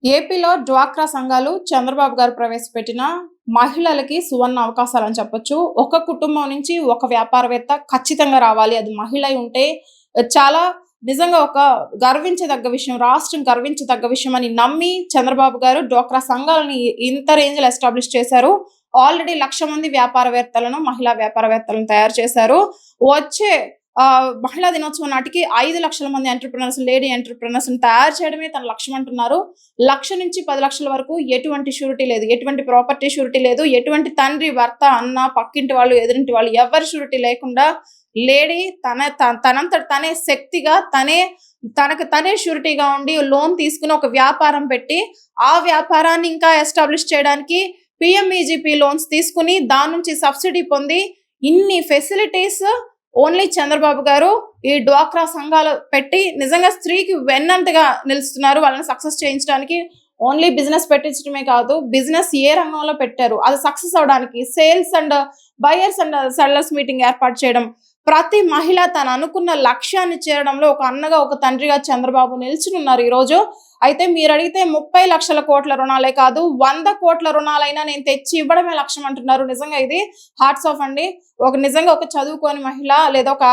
ఏపీలో డ్వాక్రా సంఘాలు చంద్రబాబు గారు ప్రవేశపెట్టిన మహిళలకి సువర్ణ అవకాశాలని చెప్పొచ్చు. ఒక కుటుంబం నుంచి ఒక వ్యాపారవేత్త ఖచ్చితంగా రావాలి. అది మహిళ అయి ఉంటే చాలా నిజంగా ఒక గర్వించదగ్గ విషయం. రాష్ట్రం గర్వించదగ్గ విషయం అని నమ్మి చంద్రబాబు గారు డ్వాక్రా సంఘాలని ఇంత రేంజ్‌లో ఎస్టాబ్లిష్ చేశారు. ఆల్రెడీ 1,00,000 మంది వ్యాపారవేత్తలను, మహిళా వ్యాపారవేత్తలను తయారు చేశారు. వచ్చే మహిళా దినోత్సవం నాటికి 5,00,000 మంది ఎంటర్‌ప్రెన్యూర్స్, లేడీ ఎంటర్‌ప్రెన్యూర్స్‌ని తయారు చేయడమే తన లక్ష్యం అంటున్నారు. 1,00,000-10,00,000 వరకు ఎటువంటి షూరిటీ లేదు. ఎటువంటి ప్రాపర్టీ షూరిటీ లేదు. ఎటువంటి తండ్రి, భర్త, అన్న, పక్కింటి వాళ్ళు, ఎదురింటి వాళ్ళు ఎవ్వరి షూరిటీ లేకుండా లేడీ తనంతట తనే శక్తిగా తనకు తనే షూరిటీగా ఉండి లోన్ తీసుకొని ఒక వ్యాపారం పెట్టి, ఆ వ్యాపారాన్ని ఇంకా ఎస్టాబ్లిష్ చేయడానికి పీఎంఈజీపీ లోన్స్ తీసుకొని దాని నుంచి సబ్సిడీ పొంది ఇన్ని ఫెసిలిటీస్ ఓన్లీ చంద్రబాబు గారు ఈ డ్వాక్రా సంఘాలు పెట్టి నిజంగా స్త్రీకి వెన్నంతగా నిలుస్తున్నారు. వాళ్ళని సక్సెస్ చేయించడానికి ఓన్లీ బిజినెస్ పెట్టించడమే కాదు, బిజినెస్ ఏ రంగంలో పెట్టారు అది సక్సెస్ అవడానికి sales and buyers and sellers meeting ఏర్పాటు చేయడం, ప్రతి మహిళ తను అనుకున్న లక్ష్యాన్ని చేరడంలో ఒక అన్నగా, ఒక తండ్రిగా చంద్రబాబు నిల్చునున్నారు ఈరోజు. అయితే మీరడిగితే 30,00,000 కోట్ల రుణాలే కాదు, 100 కోట్ల రుణాలైనా నేను తెచ్చి ఇవ్వడమే లక్ష్యం అంటున్నారు. నిజంగా ఇది హాట్స్ ఆఫ్ అండి. నిజంగా ఒక చదువుకోని మహిళ లేదా ఒక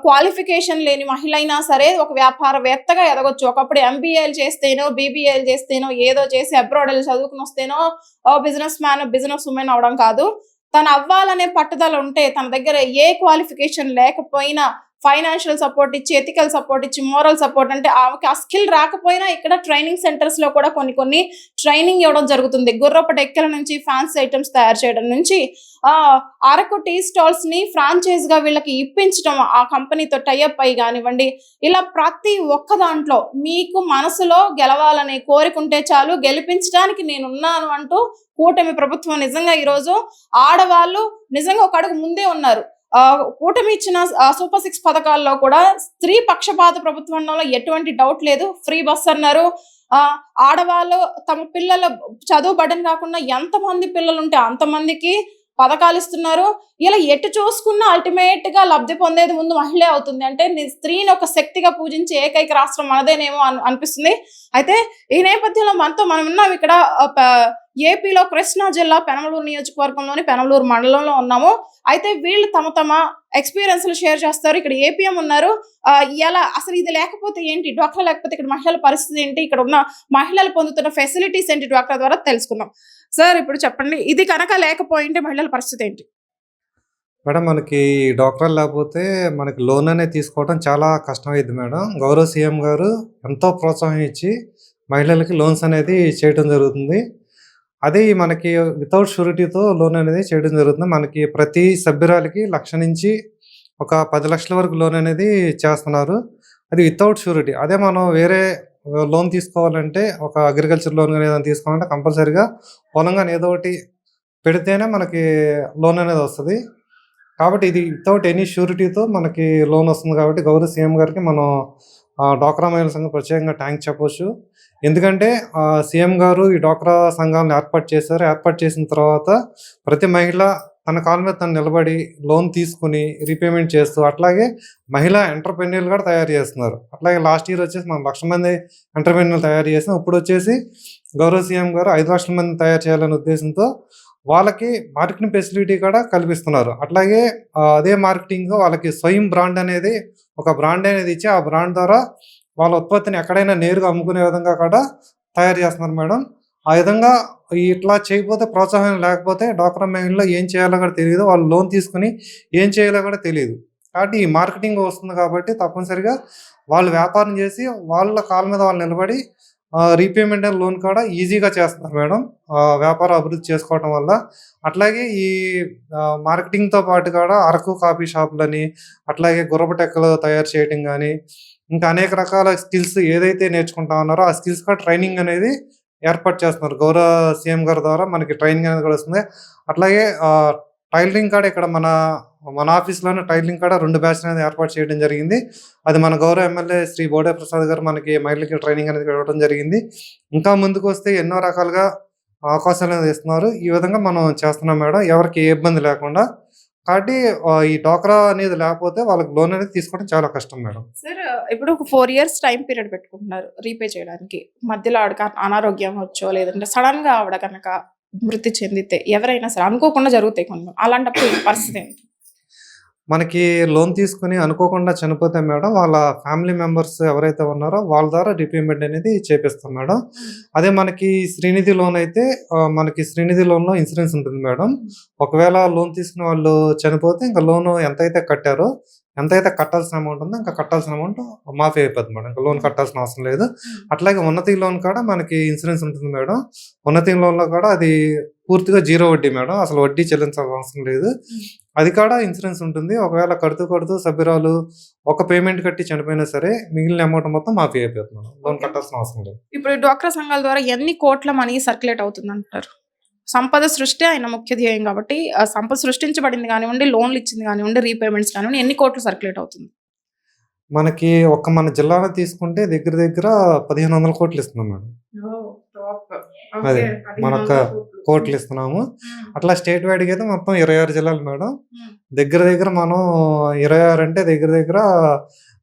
క్వాలిఫికేషన్ లేని మహిళ అయినా సరే ఒక వ్యాపారవేత్తగా ఎదగొచ్చు. ఒకప్పుడు ఎంబీఏలు చేస్తేనో, బీబీఏలు చేస్తేనో, ఏదో చేసి అబ్రాడ్ ఎళ్లి చదువుకొనొస్తేనో బిజినెస్ మ్యాన్, బిజినెస్ వుమెన్ అవ్వడం కాదు. తను అవ్వాలనే పట్టుదల ఉంటే, తన దగ్గర ఏ క్వాలిఫికేషన్ లేకపోయినా ఫైనాన్షియల్ సపోర్ట్ ఇచ్చి, ఎథికల్ సపోర్ట్ ఇచ్చి, మోరల్ సపోర్ట్ అంటే ఆమెకి ఆ స్కిల్ రాకపోయినా ఇక్కడ ట్రైనింగ్ సెంటర్స్‌లో కూడా కొన్ని ట్రైనింగ్ ఇవ్వడం జరుగుతుంది. గుర్రపు డెక్కల నుంచి ఫ్యాన్సీ ఐటెమ్స్ తయారు చేయడం నుంచి అరకు టీ స్టాల్స్‌ని ఫ్రాంచైజ్‌గా వీళ్ళకి ఇప్పించడం, ఆ కంపెనీతో టై అప్ అయ్యి గానివ్వండి, ఇలా ప్రతి ఒక్క దాంట్లో మీకు మనసులో గెలవాలనే కోరికుంటే చాలు, గెలిపించడానికి నేనున్నాను అంటూ కూటమి ప్రభుత్వం నిజంగా ఈరోజు ఆడవాళ్ళు నిజంగా ఒక అడుగు ముందే ఉన్నారు. కూటమి ఇచ్చిన సూపర్ 6 పథకాల్లో కూడా స్త్రీ పక్షపాత ప్రభుత్వం అనడంలో ఎటువంటి డౌట్ లేదు. ఫ్రీ బస్ అన్నారు. ఆడవాళ్ళు తమ పిల్లల చదువు బర్డెన్ కాకుండా ఎంతమంది పిల్లలుంటే అంతమందికి పథకాలిస్తున్నారు. ఇలా ఎటు చూసుకున్నా అల్టిమేట్‌గా లబ్ధి పొందేది ముందు మహిళే అవుతుంది. అంటే స్త్రీని ఒక శక్తిగా పూజించే ఏకైక రాష్ట్రం మనదేనేమో అనిపిస్తుంది. అయితే ఈ నేపథ్యంలో మనం ఉన్నాం ఇక్కడ ఏపీలో కృష్ణా జిల్లా పెనమలూరు నియోజకవర్గంలోని పెనమలూరు మండలంలో ఉన్నాము. అయితే వీళ్ళు తమ ఎక్స్‌పీరియన్స్‌లు షేర్ చేస్తారు. ఇక్కడ ఏపీఎం ఉన్నారు. ఎలా అసలు ఇది లేకపోతే ఏంటి? డ్వాక్రా లేకపోతే ఇక్కడ మహిళల పరిస్థితి ఏంటి? ఇక్కడ ఉన్న మహిళలు పొందుతున్న ఫెసిలిటీస్ ఏంటి డ్వాక్రా ద్వారా తెలుసుకుందాం. సార్ ఇప్పుడు చెప్పండి. ఇది కనుక లేకపోయింటే మహిళల పరిస్థితి ఏంటి? మేడం మనకి డ్వాక్రా లేకపోతే మనకి లోన్ అనేది తీసుకోవడం చాలా కష్టమైద్ది మేడం. గౌరవ సీఎం గారు ఎంతో ప్రోత్సాహం ఇచ్చి మహిళలకి లోన్స్ అనేది చేయడం జరుగుతుంది. అది మనకి వితౌట్ షూరిటీతో లోన్ అనేది చేయడం జరుగుతుంది. మనకి ప్రతి సభ్యురాలికి 1,00,000 నుంచి ఒక 10,00,000 వరకు లోన్ అనేది చేస్తున్నారు. అది వితౌట్ షూరిటీ. అదే మనం వేరే లోన్ తీసుకోవాలంటే ఒక అగ్రికల్చర్ లోన్ గాని ఏదైనా తీసుకోవాలంటే కంపల్సరీగా పొలం గాని ఏదో ఒకటి పెడితేనే మనకి లోన్ అనేది వస్తది. కాబట్టి ఇది వితౌట్ ఎనీ షూరిటీతో మనకి లోన్ వస్తుంది కాబట్టి గౌరవ సీఎం గారికి మనం డ్వాక్రా మహిళా సంఘం ప్రత్యేకంగా థ్యాంక్స్ చెప్పొచ్చు. ఎందుకంటే సీఎం గారు ఈ డ్వాక్రా సంఘాలను ఏర్పాటు చేశారు. ఏర్పాటు చేసిన తర్వాత ప్రతి మహిళ తన కాళ్ళ మీద తను నిలబడి లోన్ తీసుకొని రీపేమెంట్ చేస్తూ అట్లాగే మహిళా ఎంటర్‌ప్రెన్యూర్‌లు కూడా తయారు చేస్తున్నారు. అట్లాగే లాస్ట్ ఇయర్ వచ్చేసి మనం 1,00,000 మంది ఎంటర్‌ప్రెన్యూర్‌లు తయారు చేసాం. ఇప్పుడొచ్చేసి గౌరవ సీఎం గారు 5,00,000 మందిని తయారు చేయాలనే ఉద్దేశంతో వాళ్ళకి మార్కెటింగ్ ఫెసిలిటీ కూడా కల్పిస్తున్నారు. అట్లాగే అదే మార్కెటింగ్‌లో వాళ్ళకి స్వయం బ్రాండ్ అనేది ఒక బ్రాండ్ అనేది ఇచ్చి, ఆ బ్రాండ్ ద్వారా వాళ్ళ ఉత్పత్తిని ఎక్కడైనా నేరుగా అమ్ముకునే విధంగా కూడా తయారు చేస్తున్నారు మేడం. ఆ విధంగా ఇట్లా చేయకపోతే ప్రోత్సాహం లేకపోతే డ్వాక్రా మహిళలు ఏం చేయాలో కూడా తెలీదు. వాళ్ళు లోన్ తీసుకొని ఏం చేయాలో కూడా తెలీదు. కాబట్టి ఈ మార్కెటింగ్ వస్తుంది కాబట్టి తప్పనిసరిగా వాళ్ళు వ్యాపారం చేసి వాళ్ళ కాళ్ళ మీద వాళ్ళు నిలబడి రీపేమెంట్ అండ్ లోన్ కూడా ఈజీగా చేస్తున్నారు మేడం. వ్యాపారం అభివృద్ధి చేసుకోవటం వల్ల. అట్లాగే ఈ మార్కెటింగ్‌తో పాటు కూడా అరకు కాఫీ షాపులని, అట్లాగే గుర్రపు టెక్కలు తయారు చేయటం గానీ, ఇంకా అనేక రకాల స్కిల్స్ ఏదైతే నేర్చుకుంటా ఉన్నారో ఆ స్కిల్స్ కూడా ట్రైనింగ్ అనేది ఏర్పాటు చేస్తున్నారు. గౌరవ సీఎం గారి ద్వారా మనకి ట్రైనింగ్ అనేది కూడా వస్తుంది. అట్లాగే టైలరింగ్ కూడా ఇక్కడ మన ఆఫీస్‌లోనే టైలరింగ్ కూడా 2 బ్యాచ్‌లు అనేది ఏర్పాటు చేయడం జరిగింది. అది మన గౌరవ ఎమ్మెల్యే శ్రీ బోడే ప్రసాద్ గారు మనకి మహిళలకి ట్రైనింగ్ అనేది ఇవ్వడం జరిగింది. ఇంకా ముందుకొస్తే ఎన్నో రకాలుగా అవకాశాలనేది ఇస్తున్నారు. ఈ విధంగా మనం చేస్తున్నాం మేడం. ఎవరికీ ఏ ఇబ్బంది లేకుండా. కాబట్టి ఈ డ్వాక్రా అనేది లేకపోతే వాళ్ళకి లోన్ అనేది తీసుకోవడం చాలా కష్టం మేడం. సార్ ఇప్పుడు ఒక 4 ఇయర్స్ టైం పీరియడ్ పెట్టుకుంటున్నారు రీపే చేయడానికి. మధ్యలో ఆవిడకి అనారోగ్యం వచ్చో లేదంటే సడన్‌గా ఆవిడ గనక మృతి చెందితే ఎవరైనా సరే అనుకోకుండా జరుగుతాయి కొన్ని. అలాంటప్పుడు ఈ పరిస్థితి ఏంటి? మనకి లోన్ తీసుకొని అనుకోకుండా చనిపోతే మేడం వాళ్ళ ఫ్యామిలీ మెంబర్స్ ఎవరైతే ఉన్నారో వాళ్ళ ద్వారా రీపేమెంట్ అనేది చేపిస్తాం మేడం. అదే మనకి శ్రీనిధి లోన్ అయితే మనకి శ్రీనిధి లోన్‌లో ఇన్సూరెన్స్ ఉంటుంది మేడం. ఒకవేళ లోన్ తీసుకున్న వాళ్ళు చనిపోతే ఇంక లోన్ ఎంతైతే కట్టారో, ఎంతైతే కట్టాల్సిన అమౌంట్ ఉందో ఇంకా కట్టాల్సిన అమౌంట్ మాఫీ అయిపోద్ది మేడం. ఇంక లోన్ కట్టాల్సిన అవసరం లేదు. అట్లాగే ఉన్నతి లోన్ కూడా మనకి ఇన్సూరెన్స్ ఉంటుంది మేడం. ఉన్నతి లోన్‌లో కూడా అది పూర్తిగా జీరో వడ్డీ మేడం. అసలు వడ్డీ చెల్లించాల్సిన అవసరం లేదు. అది కూడా ఇన్సూరెన్స్ ఉంటుంది. ఒకవేళ కడుతూ సభ్యురాలు ఒక పేమెంట్ కట్టి చనిపోయినా సరే మిగిలిన అమౌంట్ మొత్తం మాఫీ అయిపోతుంది మేడం. లోన్ కట్టాల్సిన అవసరం లేదు. ఇప్పుడు డ్వాక్రా సంఘాల ద్వారా ఎన్ని కోట్ల మనీ సర్క్యులేట్ అవుతుందంటారు? సంపద సృష్టి ఆయన ముఖ్య ధ్యేయం కాబట్టి ఆ సంపద సృష్టించబడింది కానివ్వండి, లోన్లు ఇచ్చింది కానివ్వండి, రీపేమెంట్స్ కానివ్వండి, ఎన్ని కోట్లు సర్క్యులేట్ అవుతుంది? మనకి మన జిల్లాలో తీసుకుంటే దగ్గర 1500 కోట్లు ఇస్తున్నాం మేడం. అదే మనొక కోట్లు ఇస్తున్నాము. అట్లా స్టేట్ వైడ్‌గా అయితే మొత్తం 26 జిల్లాలు మేడం. దగ్గర మనం 26 అంటే దగ్గర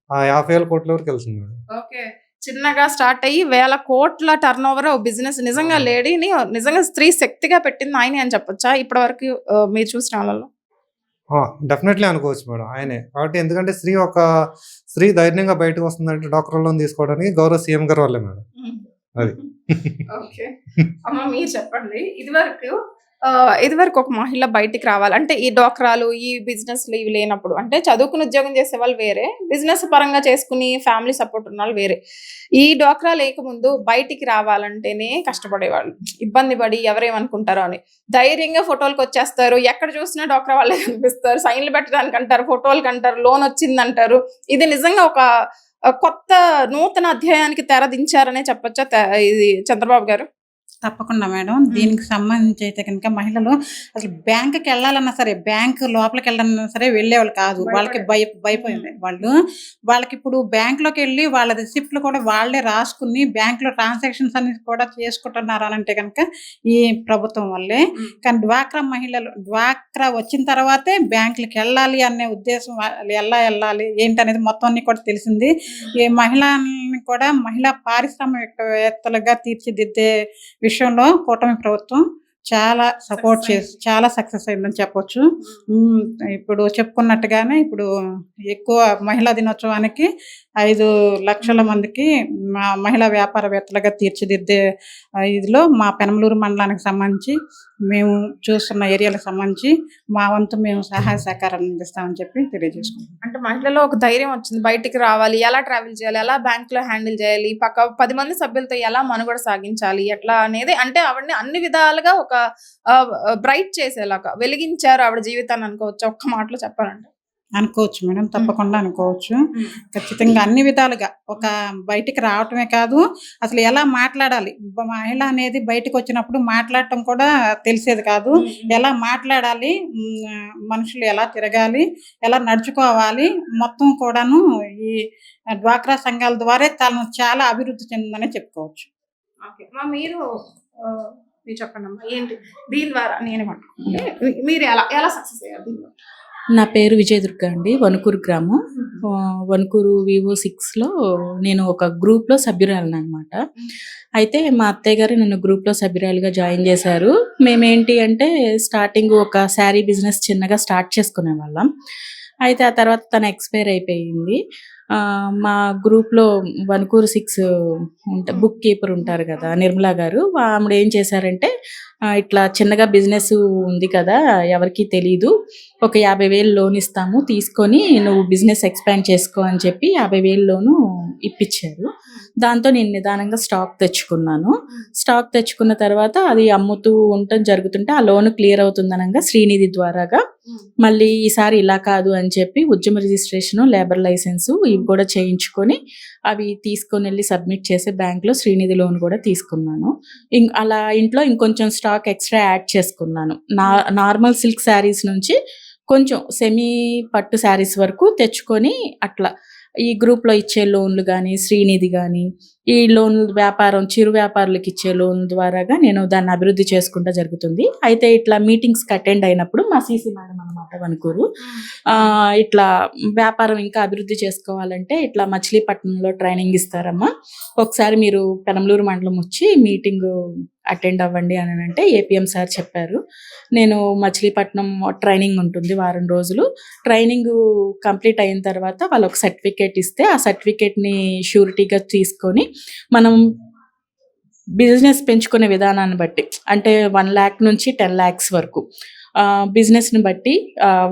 50,000 కోట్ల వరకు వెళ్తుంది మేడం. ఓకే. చిన్నగా స్టార్ట్ అయ్యి వేల కోట్ల టర్నోవర్ బిజినెస్ నిజంగా లేడీని నిజంగా స్త్రీ శక్తిగా పెట్టింది ఆయనే అని చెప్పొచ్చా ఇప్పటి వరకు మీరు చూసిన వాళ్ళలో? డెఫినెట్లీ అనుకోవచ్చు మేడం ఆయనే. కాబట్టి ఎందుకంటే స్త్రీ ధైర్యంగా బయటకు వస్తుందంటే డ్వాక్రా లోన్ తీసుకోవడానికి గౌరవ సీఎం గారి వల్లే మేడం. అది. ఓకే. అమ్మ మీరు చెప్పండి. ఇదివరకు ఒక మహిళ బయటికి రావాలి అంటే ఈ డ్వాక్రాలు, ఈ బిజినెస్‌లు ఇవి లేనప్పుడు అంటే చదువుకుని ఉద్యోగం చేసేవాళ్ళు వేరే, బిజినెస్ పరంగా చేసుకుని ఫ్యామిలీ సపోర్ట్ ఉన్నవాళ్ళు వేరే. ఈ డ్వాక్రా లేకముందు బయటికి రావాలంటేనే కష్టపడేవాళ్ళు. ఇబ్బంది పడి ఎవరేమనుకుంటారో అని. ధైర్యంగా ఫోటోలకొచ్చేస్తారు. ఎక్కడ చూసినా డ్వాక్రా వాళ్ళే కనిపిస్తారు. సైన్‌లు పెట్టడానికంటారు, ఫోటోలకంటారు, లోన్ వచ్చిందంటారు. ఇది నిజంగా ఒక కొత్త నూతన అధ్యాయానికి తెర దించారనే చెప్పొచ్చా ఇది చంద్రబాబు గారు? తప్పకుండా మేడం. దీనికి సంబంధించి అయితే కనుక మహిళలు అసలు బ్యాంక్‌కి వెళ్ళాలన్నా సరే, బ్యాంక్ లోపలికి వెళ్ళాలన్నా సరే వెళ్ళేవాళ్ళు కాదు. వాళ్ళకి భయపోయింది. వాళ్ళకిప్పుడు బ్యాంక్‌లోకెళ్ళి వాళ్ళ రిసిప్ట్‌లు కూడా వాళ్ళే రాసుకుని బ్యాంక్‌లో ట్రాన్సాక్షన్స్ అన్ని కూడా చేసుకుంటున్నారు అనంటే కనుక ఈ ప్రభుత్వం వల్లే. కానీ డ్వాక్రా వచ్చిన తర్వాతే బ్యాంకులకి వెళ్ళాలి అనే ఉద్దేశం ఎలా వెళ్ళాలి ఏంటనేది మొత్తం అన్ని కూడా తెలిసింది. ఈ మహిళల్ని కూడా మహిళా పారిశ్రామికవేత్తలుగా తీర్చిదిద్దే విషయంలో కూటమి ప్రభుత్వం చాలా సపోర్ట్ చేసి చాలా సక్సెస్ అయిందని చెప్పొచ్చు. ఇప్పుడు చెప్పుకున్నట్టుగానే ఇప్పుడు ఎక్కువ మహిళా దినోత్సవానికి 5 లక్షల మందికి మహిళా వ్యాపారవేత్తలుగా తీర్చిదిద్దే ఇదిలో మా పెనమలూరు మండలానికి సంబంధించి మేము చూస్తున్న ఏరియాలకు సంబంధించి మా వంతు మేము సహాయ సహకారాలు అందిస్తామని చెప్పి తెలియజేసుకుంటాం. అంటే మహిళలో ఒక ధైర్యం వచ్చింది. బయటికి రావాలి, ఎలా ట్రావెల్ చేయాలి, ఎలా బ్యాంక్‌లో హ్యాండిల్ చేయాలి, పక్క 10 మంది సభ్యులతో ఎలా మనుగడ సాగించాలి, ఎట్లా అనేది అంటే ఆవిడని అన్ని విధాలుగా ఒక బ్రైట్ చేసేలాగా వెలిగించారు ఆవిడ జీవితాన్ని అనుకోవచ్చు ఒక్క మాటలో చెప్పాలంటే. అనుకోవచ్చు మేడం. తప్పకుండా అనుకోవచ్చు. ఖచ్చితంగా అన్ని విధాలుగా ఒక బయటికి రావటమే కాదు, అసలు ఎలా మాట్లాడాలి, మహిళ అనేది బయటకు వచ్చినప్పుడు మాట్లాడటం కూడా తెలిసేది కాదు. ఎలా మాట్లాడాలి, మనుషులు ఎలా తిరగాలి, ఎలా నడుచుకోవాలి, మొత్తం కూడాను ఈ డ్వాక్రా సంఘాల ద్వారా తను చాలా అభివృద్ధి చెందిందనే చెప్పుకోవచ్చు. మీరు చెప్పండి ఏంటి దీని ద్వారా మీరు ఎలా సక్సెస్ అయ్యారు? నా పేరు విజయదుర్గ అండి. వణుకూరు గ్రామం. వణుకూరు VO6లో నేను ఒక గ్రూప్లో సభ్యురాలనమాట. అయితే మా అత్తయ్య గారు నన్ను గ్రూప్లో సభ్యురాలుగా జాయిన్ చేశారు. మేమేంటి అంటే స్టార్టింగ్ ఒక శారీ బిజినెస్ చిన్నగా స్టార్ట్ చేసుకునే వాళ్ళం. అయితే ఆ తర్వాత తను ఎక్స్పైర్ అయిపోయింది. మా గ్రూప్లో వణుకూరు 6 బుక్ కీపర్ ఉంటారు కదా నిర్మలా గారు, ఆవిడ ఏం చేశారంటే ఇట్లా చిన్నగా బిజినెస్ ఉంది కదా ఎవరికి తెలీదు, ఒక 50,000 లోన్ ఇస్తాము తీసుకొని నువ్వు బిజినెస్ ఎక్స్పాండ్ చేసుకో అని చెప్పి 50,000 లోను ఇప్పించారు. దాంతో నేను నిదానంగా స్టాక్ తెచ్చుకున్నాను. స్టాక్ తెచ్చుకున్న తర్వాత అది అమ్ముతూ ఉండటం జరుగుతుంటే ఆ లోన్ క్లియర్ అవుతుందనగా శ్రీనిధి ద్వారాగా మళ్ళీ ఈసారి ఇలా కాదు అని చెప్పి ఉద్యమ రిజిస్ట్రేషన్, లేబర్ లైసెన్స్ ఇవి కూడా చేయించుకొని అవి తీసుకొని వెళ్ళి సబ్మిట్ చేసి బ్యాంక్లో శ్రీనిధి లోన్ కూడా తీసుకున్నాను. అలా ఇంట్లో ఇంకొంచెం స్టాక్ ఎక్స్ట్రా యాడ్ చేసుకున్నాను. నార్మల్ సిల్క్ శారీస్ నుంచి కొంచెం సెమీ పట్టు శారీస్ వరకు తెచ్చుకొని అట్లా ఈ గ్రూప్లో ఇచ్చే లోన్లు కానీ, శ్రీనిధి కానీ, ఈ లోన్ చిరు వ్యాపారులకు ఇచ్చే లోన్ ద్వారాగా నేను దాన్ని అభివృద్ధి చేసుకుంటా జరుగుతుంది. అయితే ఇట్లా మీటింగ్స్కి అటెండ్ అయినప్పుడు మా సీసీ మేడం అనమాట వణుకూరు, ఇట్లా వ్యాపారం ఇంకా అభివృద్ధి చేసుకోవాలంటే ఇట్లా మచిలీపట్నంలో ట్రైనింగ్ ఇస్తారమ్మా, ఒకసారి మీరు పెనమలూరు మండలం వచ్చి మీటింగ్ అటెండ్ అవ్వండి అని అంటే ఏపీఎం సార్ చెప్పారు. నేను మచిలీపట్నం ట్రైనింగ్ ఉంటుంది వారం రోజులు. ట్రైనింగ్ కంప్లీట్ అయిన తర్వాత వాళ్ళు ఒక సర్టిఫికేట్ ఇస్తే ఆ సర్టిఫికేట్ని షూరిటీగా తీసుకొని మనం బిజినెస్ పెంచుకునే విధానాన్ని బట్టి, అంటే 1 lakh నుంచి 10 lakhs వరకు బిజినెస్ని బట్టి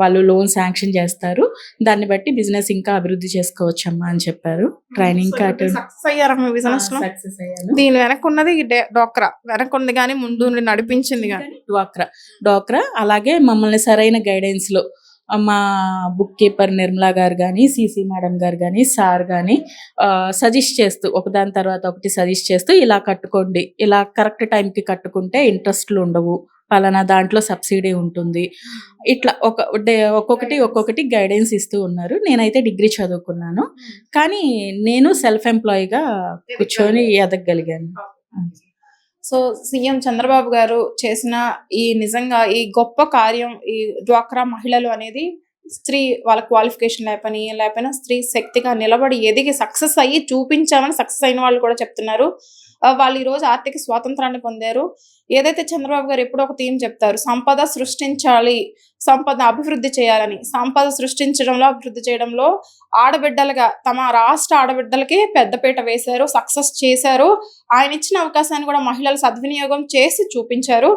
వాళ్ళు లోన్ శాంక్షన్ చేస్తారు. దాన్ని బట్టి బిజినెస్ ఇంకా అభివృద్ధి చేసుకోవచ్చమ్మా అని చెప్పారు. ట్రైనింగ్ సక్సెస్ అయ్యారా మీ బిజినెస్ లో? సక్సెస్ అయ్యాను. దీని వెనక ఉన్నది డోక్రా వెనక ఉంది కానీ ముందు నుండి నడిపించింది కానీ డ్వాక్రా అలాగే మమ్మల్ని సరైన గైడెన్స్ లో మా బుక్ కీపర్ నిర్మలా గారు కానీ, సిసి మేడం గారు కానీ, సార్ కానీ సజెస్ట్ చేస్తూ ఒకదాని తర్వాత ఒకటి సజెస్ట్ చేస్తూ ఇలా కట్టుకోండి, ఇలా కరెక్ట్ టైంకి కట్టుకుంటే ఇంట్రెస్ట్లు ఉండవు, పలానా దాంట్లో సబ్సిడీ ఉంటుంది, ఇట్లా ఒక్కొక్కటి గైడెన్స్ ఇస్తూ ఉన్నారు. నేనైతే డిగ్రీ చదువుకున్నాను కానీ నేను సెల్ఫ్ ఎంప్లాయీగా కూర్చొని ఎదగగలిగాను. సో సీఎం చంద్రబాబు గారు చేసిన నిజంగా ఈ గొప్ప కార్యం, ఈ డ్వాక్రా మహిళలు అనేది స్త్రీ వాళ్ళ క్వాలిఫికేషన్ లేకపోయినా స్త్రీ శక్తిగా నిలబడి ఎదిగి సక్సెస్ అయ్యి చూపించామని సక్సెస్ అయిన వాళ్ళు కూడా చెప్తున్నారు. వాళ్ళు ఈరోజు ఆర్థిక స్వాతంత్రాన్ని పొందారు. ఏదైతే చంద్రబాబు గారు ఎప్పుడో ఒక థీమ్ చెప్తారు, సంపద సృష్టించాలి, సంపద అభివృద్ధి చేయాలని. సంపద సృష్టించడంలో, అభివృద్ధి చేయడంలో ఆడబిడ్డలుగా తమ రాష్ట్ర ఆడబిడ్డలకి పెద్దపీట వేశారు, సక్సెస్ చేశారు. ఆయన ఇచ్చిన అవకాశాన్ని కూడా మహిళలు సద్వినియోగం చేసి చూపించారు.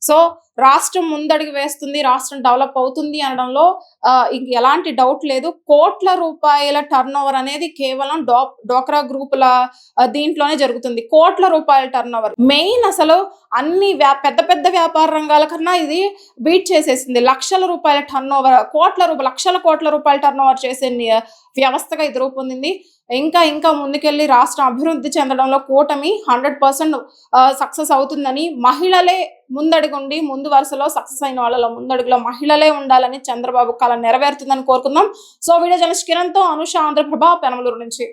సో రాష్ట్రం ముందడుగు వేస్తుంది, రాష్ట్రం డెవలప్ అవుతుంది అనడంలో ఇంక ఎలాంటి డౌట్ లేదు. కోట్ల రూపాయల టర్న్ ఓవర్ అనేది కేవలం డ్వాక్రా గ్రూపుల దీంట్లోనే జరుగుతుంది. కోట్ల రూపాయల టర్న్ ఓవర్ మెయిన్. అసలు అన్ని పెద్ద వ్యాపార రంగాల కన్నా ఇది బీట్ చేసేసింది. లక్షల రూపాయల టర్న్ ఓవర్, లక్షల కోట్ల రూపాయల టర్న్ ఓవర్ చేసే వ్యవస్థగా ఇది రూపొందింది. ఇంకా ముందుకెళ్ళి రాష్ట్రం అభివృద్ధి చెందడంలో కూటమి 100% సక్సెస్ అవుతుందని, మహిళలే ముందడుగుండి ముందు వరుసలో సక్సెస్ అయిన వాళ్ళలో ముందడుగులో మహిళలే ఉండాలని చంద్రబాబు కళ నెరవేరుతుందని కోరుకుందాం. So video journalist కిరణ్తో Anusha, Andhraprabha, Penamaluru నుంచి.